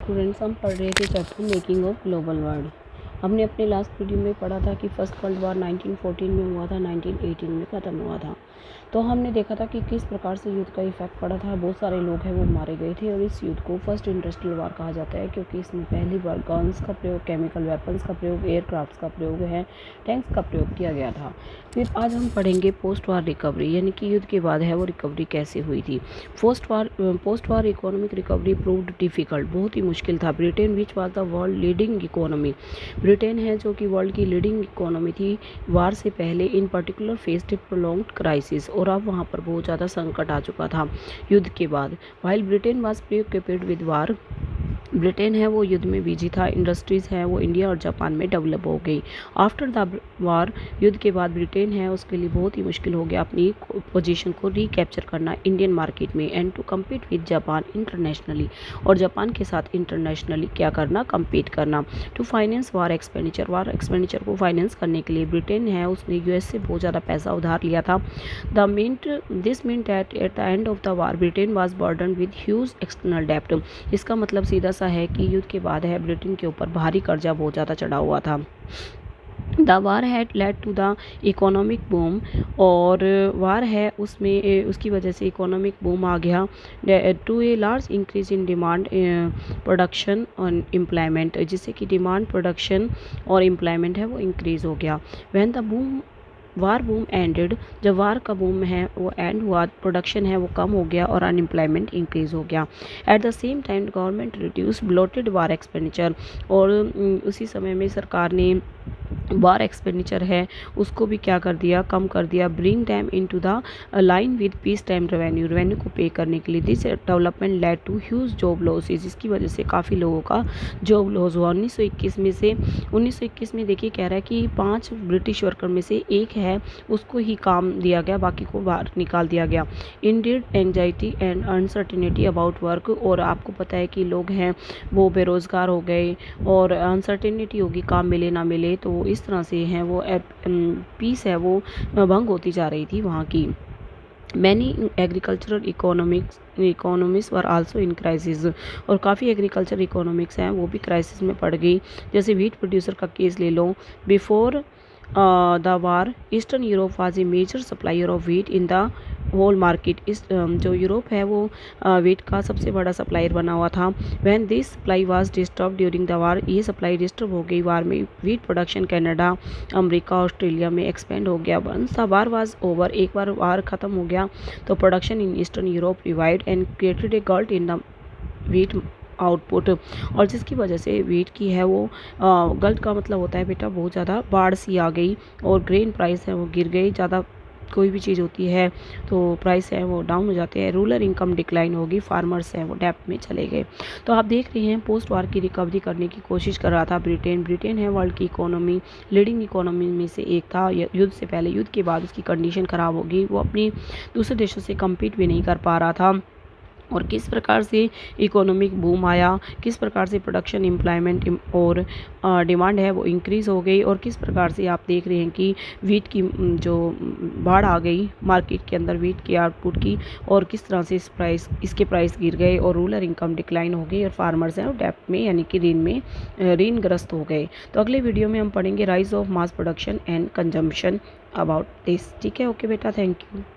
Students, हम पढ़ रहे थे chapter making of global world. हमने अपने लास्ट वीडियो में पढ़ा था कि फर्स्ट वर्ल्ड वार 1914 में हुआ था, 1918 में ख़त्म हुआ था। तो हमने देखा था कि किस प्रकार से युद्ध का इफेक्ट पड़ा था। बहुत सारे लोग हैं वो मारे गए थे और इस युद्ध को फर्स्ट इंडस्ट्रियल वार कहा जाता है, क्योंकि इसमें पहली बार गन्स का प्रयोग, केमिकल वेपन्स का प्रयोग, एयरक्राफ्ट्स का प्रयोग है, टैंक्स का प्रयोग किया गया था। फिर आज हम पढ़ेंगे पोस्ट वार रिकवरी, यानी कि युद्ध के बाद है वो रिकवरी कैसे हुई थी। पोस्ट वार इकोनॉमिक रिकवरी प्रूव्ड डिफिकल्ट, बहुत ही मुश्किल था। Britain which was the world leading economy, Britain है जो कि वर्ल्ड की लीडिंग इकोनॉमी थी, वार से पहले इन पर्टिकुलर फेस्ड प्रोलॉन्ग्ड क्राइसिस, और अब वहाँ पर बहुत ज़्यादा संकट आ चुका था युद्ध के बाद। While Britain was preoccupied with war, Britain है वो युद्ध में बिजी था। इंडस्ट्रीज़ है वो इंडिया और जापान में डेवलप हो गई। आफ्टर द वार, युद्ध के बाद ब्रिटेन है उसके लिए बहुत ही मुश्किल हो गया अपनी पोजीशन को रिकैप्चर करना इंडियन मार्केट में, and to compete with Japan internationally, और जापान के साथ इंटरनेशनली क्या करना, कम्पीट करना। टू फाइनेंस वार एक्सपेंडिचर को फाइनेंस करने के लिए ब्रिटेन है उसने यूएस से बहुत ज़्यादा पैसा उधार लिया था। This meant at the end of the war Britain was burden with huge external डेप्ट। इसका मतलब सीधा सा है कि युद्ध के बाद है ब्रिटेन के ऊपर भारी कर्जा बहुत ज़्यादा चढ़ा हुआ था। The war had led to the economic boom, और वार है उसमें उसकी वजह से इकोनॉमिक बूम आ गया। To a large increase in demand, production और एम्प्लॉयमेंट, जिससे कि डिमांड, प्रोडक्शन और एम्प्लॉयमेंट है वो इंक्रीज़ हो गया। When the war boom ended, जब वार का बूम है वो एंड हुआ, प्रोडक्शन है वो कम हो गया और अनएम्प्लॉयमेंट इंक्रीज हो गया। At the same time government reduce bloated war expenditure, और उसी समय में सरकार ने वार एक्सपेंडिचर है उसको भी क्या कर दिया, कम कर दिया। Bring them into the line with peace time revenue को पे करने के लिए। This development led to huge job losses, जिसकी वजह से काफ़ी लोगों का जॉब लॉस हुआ। 1921 में देखिए कह रहा है कि 5 ब्रिटिश वर्कर में से एक है उसको ही काम दिया गया, बाकी को बाहर निकाल दिया गया। Indeed anxiety and uncertainty about work, और आपको पता है कि लोग हैं वो बेरोज़गार हो गए और अनसर्टिनिटी होगी, काम मिले ना मिले, तो इस तरह से हैं वो पीस है वो भंग होती जा रही थी वहाँ की। Many agricultural economics were also in crisis, और काफ़ी एग्रीकल्चर इकोनॉमिक्स हैं वो भी क्राइसिस में पड़ गई। जैसे व्हीट प्रोड्यूसर का केस ले लो। Before the war Eastern Europe was a major supplier of wheat in the whole market. इस जो यूरोप है वो व्हीट का सबसे बड़ा सप्लायर बना हुआ था। When this supply was disturb during the war, ये सप्लाई डिस्टर्ब हो गई वार में। Wheat production Canada, America, Australia में एक्सपेंड हो गया। Once the war was over, एक बार वार ख़त्म हो गया तो production in Eastern Europe revived and created a glut in the wheat output, और जिसकी वजह से व्हीट की है वो गल्ट का मतलब होता है बेटा बहुत ज़्यादा बाढ़ सी आ गई, और ग्रेन प्राइस है वो गिर गई। ज़्यादा कोई भी चीज़ होती है तो प्राइस है वो डाउन हो जाते हैं। रूरल इनकम डिक्लाइन होगी, फार्मर्स हैं वो डेप्ट में चले गए। तो आप देख रहे हैं पोस्ट वार की रिकवरी करने की कोशिश कर रहा था ब्रिटेन है वर्ल्ड की इकोनॉमी, लीडिंग इकोनॉमी में से एक था। युद्ध से पहले, युद्ध के बाद उसकी कंडीशन ख़राब होगी, वो अपनी दूसरे देशों से कम्पीट भी नहीं कर पा रहा था। और किस प्रकार से इकोनॉमिक बूम आया, किस प्रकार से प्रोडक्शन, एम्प्लॉयमेंट और डिमांड है वो इंक्रीज़ हो गई, और किस प्रकार से आप देख रहे हैं कि व्हीट की जो बाढ़ आ गई मार्केट के अंदर व्हीट की आउटपुट की, और किस तरह से इसके प्राइस गिर गए और रूरल इनकम डिक्लाइन हो गई, और फार्मर्स हैं वो डेप्ट में यानी कि ऋणग्रस्त हो गए। तो अगले वीडियो में हम पढ़ेंगे rise of mass production and consumption about this. ठीक है, ओके बेटा, थैंक यू।